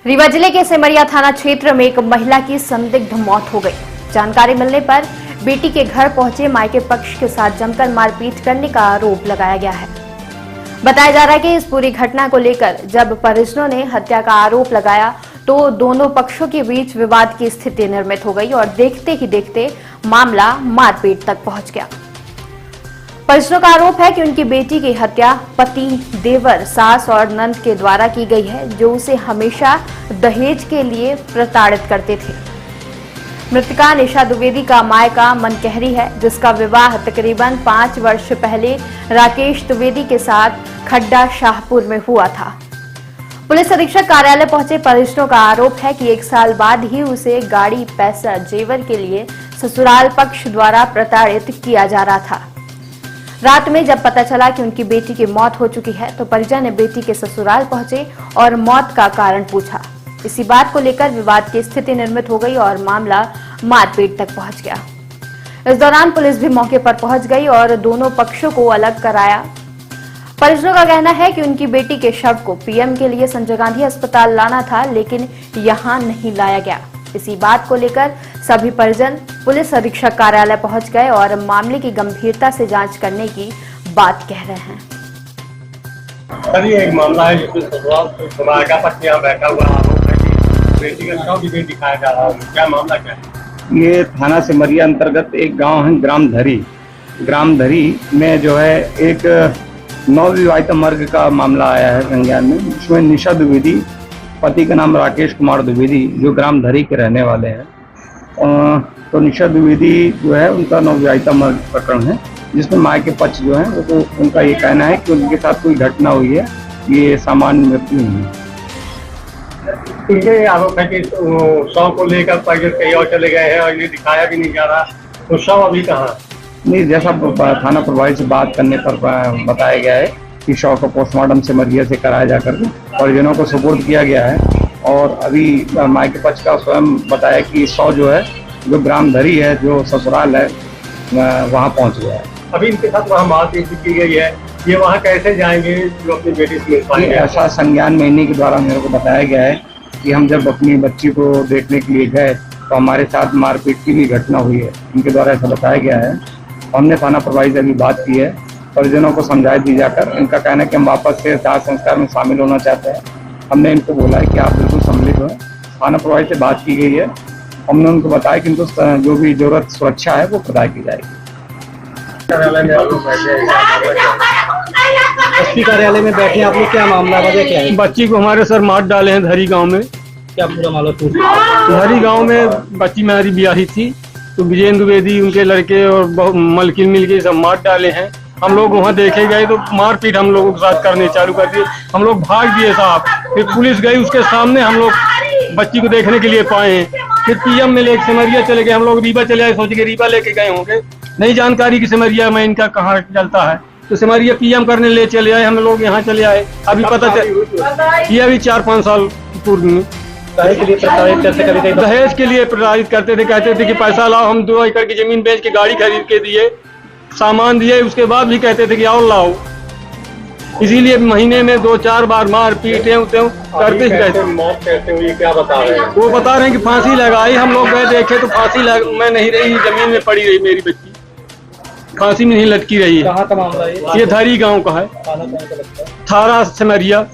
रीवा जिले के सिमरिया थाना क्षेत्र में एक महिला की संदिग्ध मौत हो गई। जानकारी मिलने पर बेटी के घर पहुंचे मायके पक्ष के साथ जमकर मारपीट करने का आरोप लगाया गया है। बताया जा रहा है कि इस पूरी घटना को लेकर जब परिजनों ने हत्या का आरोप लगाया तो दोनों पक्षों के बीच विवाद की स्थिति निर्मित हो गई और देखते ही देखते मामला मारपीट तक पहुंच गया। परिजनों का आरोप है कि उनकी बेटी की हत्या पति, देवर, सास और नंद के द्वारा की गई है, जो उसे हमेशा दहेज के लिए प्रताड़ित करते थे। मृतका निशा द्विवेदी का मायका मनकहरी है, जिसका विवाह तकरीबन 5 वर्ष पहले राकेश द्विवेदी के साथ खड्डा शाहपुर में हुआ था। पुलिस अधीक्षक कार्यालय पहुंचे परिजनों का आरोप है कि 1 साल बाद ही उसे गाड़ी, पैसा, जेवर के लिए ससुराल पक्ष द्वारा प्रताड़ित किया जा रहा था। रात में जब पता चला कि उनकी बेटी की मौत हो चुकी है तो परिजन ने बेटी के ससुराल पहुंचे और मौत का कारण पूछा। इसी बात को लेकर विवाद की स्थिति निर्मित हो गई और मामला मारपीट तक पहुंच गया। इस दौरान पुलिस भी मौके पर पहुंच गई और दोनों पक्षों को अलग कराया। परिजनों का कहना है कि उनकी बेटी के शव को पीएम के लिए संजय गांधी अस्पताल लाना था, लेकिन यहां नहीं लाया गया। इसी बात को लेकर सभी परिजन पुलिस अधीक्षक कार्यालय पहुंच गए और मामले की गंभीरता से जांच करने की बात कह रहे हैं। सर, ये एक मामला है जिसमें मायका पक्ष यहाँ बैठा हुआ आरोप है कि बेटी का शव भी दिखाया जा रहा है। क्या मामला क्या है? ये थाना सिमरिया अंतर्गत एक गांव है ग्राम धरी में जो है एक नवविवाहित मर्ग का मामला आया है संज्ञान में। इसमें निशा द्विवेदी, पति का नाम राकेश कुमार द्विवेदी, जो ग्राम धरी के रहने वाले हैं। तो निशा द्विवेदी जो है उनका नवविवाहित मर्ग प्रकरण है, जिसमें मायके पक्ष जो है वो उनका ये कहना है कि उनके साथ कोई घटना हुई है, ये सामान्य मृत्यु नहीं है। उनके आरोप है कि शव को लेकर पैसे कहीं और चले गए हैं और ये दिखाया भी नहीं जा रहा, तो शव अभी कहाँ? नहीं, जैसा थाना प्रभारी से बात करने पर बताया गया है कि शव का पोस्टमार्टम सिमरिया से कराया जाकर परिजनों को सुपुर्द किया गया है। और अभी मायके पक्ष का स्वयं बताया कि शव जो है जो ग्राम धरी है, जो ससुराल है, वहाँ पहुँच गया है। अभी इनके साथ वहाँ मारपीट की गई है, ये वहाँ कैसे जाएंगे जो अपनी बेटी से मिल पाएंगे? ऐसा संज्ञान महीने के द्वारा मेरे को बताया गया है कि हम जब अपनी बच्ची को देखने के लिए गए तो हमारे साथ मारपीट की भी घटना हुई है, इनके द्वारा ऐसा बताया गया है। हमने थाना प्रभारी से अभी बात की है, परिजनों को समझाई दी जाकर। इनका कहना है कि हम वापस से दाह संस्कार में शामिल होना चाहते हैं। हमने इनको बोला है कि आप बिल्कुल सम्मिलित हो। थाना प्रभारी से बात की गई है, हमने उनको बताया कि इनको जो भी जरूरत सुरक्षा है वो प्रदान की जाएगी। एसपी कार्यालय में बैठे आप लोग, क्या मामला, वजह क्या है? बच्ची को हमारे सर मार डाले हैं धरी गांव में। क्या पूरा मामला? धरी गांव में बच्ची मेरी ब्याही थी, तो विजेंद्र द्विवेदी, उनके लड़के और मलकिन मिलके सब मार डाले हैं। हम लोग वहाँ देखे गए तो मारपीट हम लोगों के साथ करने चालू कर दिए। हम लोग भाग दिए साहब, फिर पुलिस गई, उसके सामने हम लोग बच्ची को देखने के लिए पाए। फिर पीएम में लेके सिमरिया चले गए। हम लोग रीवा चले आए, सोच के रीवा लेके गए होंगे, नहीं जानकारी की सिमरिया में इनका कहाँ चलता है, तो सिमरिया पीएम करने ले चले आए। हम लोग यहाँ चले आए, अभी पता चल ये अभी 4-5 साल पूर्व में दहेज के लिए प्रताड़ित करते थे। कहते थे कि पैसा लाओ, हम 2 एकड़ की जमीन बेच के गाड़ी खरीद के दिए, सामान दिए, उसके बाद भी कहते थे कि और लाओ। इसीलिए महीने में 2-4 बार मार पीटे करते रहते। मौत कैसे हुई, क्या बता रहे हैं? वो बता रहे हैं कि फांसी लगाई। हम लोग गए देखे तो फांसी मैं नहीं रही, जमीन में पड़ी रही मेरी बच्ची, फांसी में नहीं लटकी रही है। कहाँ का मामला है? ये धरी गांव का है, थाना सिमरिया,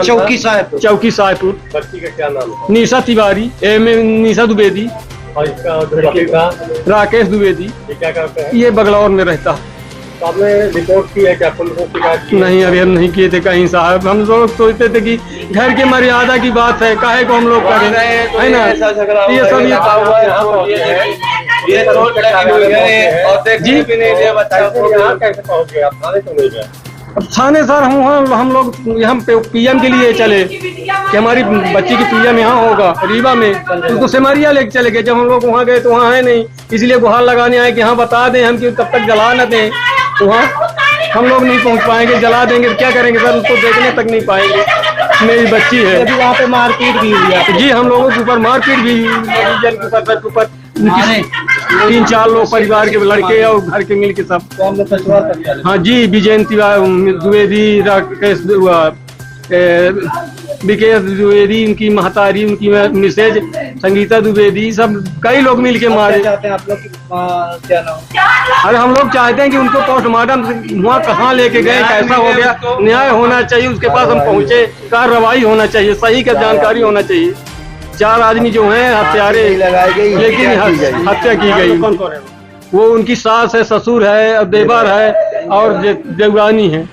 चौकी साहपुर। बच्ची का क्या नाम है? निशा तिवारी, निशा द्विवेदी, और इसका पति का राकेश द्विवेदी। ये क्या करते हैं? ये बगलौर में रहता। तो आपने रिपोर्ट की है क्या? पुलिस को शिकायत की? नहीं, अभी हम नहीं किए थे कहीं साहब। हम लोग सोचते थे कि घर के मर्यादा की बात है, काहे को हम लोग करें, है ना? ये सब जी कैसे पहुँच गए आप? थाने क्यों नहीं गए? अब थाने सर हम लोग यहाँ पीएम के लिए चले कि हमारी बच्ची की पीएम यहाँ होगा रीवा में, तो सिमरिया लेके चले गए। जब हम लोग वहाँ गए तो वहाँ है नहीं, इसलिए गुहार लगाने आए कि हाँ बता दें हम कि तब तक जला न दें। तो वहाँ हम लोग नहीं पहुँच पाएंगे, जला देंगे तो क्या करेंगे सर, उसको देखने तक नहीं पाएंगे। मेरी बच्ची है। अभी वहाँ पे मारपीट भी हुई? जी, हम लोगों के ऊपर मारपीट भी ऊपर 3-4 लोग परिवार के लड़के और घर के मिल के सब। हाँ जी, विजेंद्र द्विवेदी, राकेश विकेश द्विवेदी, उनकी महतारी, उनकी मिसेज संगीता द्विवेदी, सब कई लोग मिलके मारे। चाहते हैं आप लोग क्या नाम? अरे हम लोग चाहते हैं कि उनको पोस्टमार्टम वहाँ कहाँ लेके गए, कैसा हो गया, न्याय होना चाहिए, उसके पास हम पहुँचे, कार्रवाई होना चाहिए, सही का जानकारी होना चाहिए। 4 आदमी जो हैं हत्यारे, लेकिन हत्या की गई। कौन कौन है? वो उनकी सास है, ससुर है, देवर है और देवरानी है।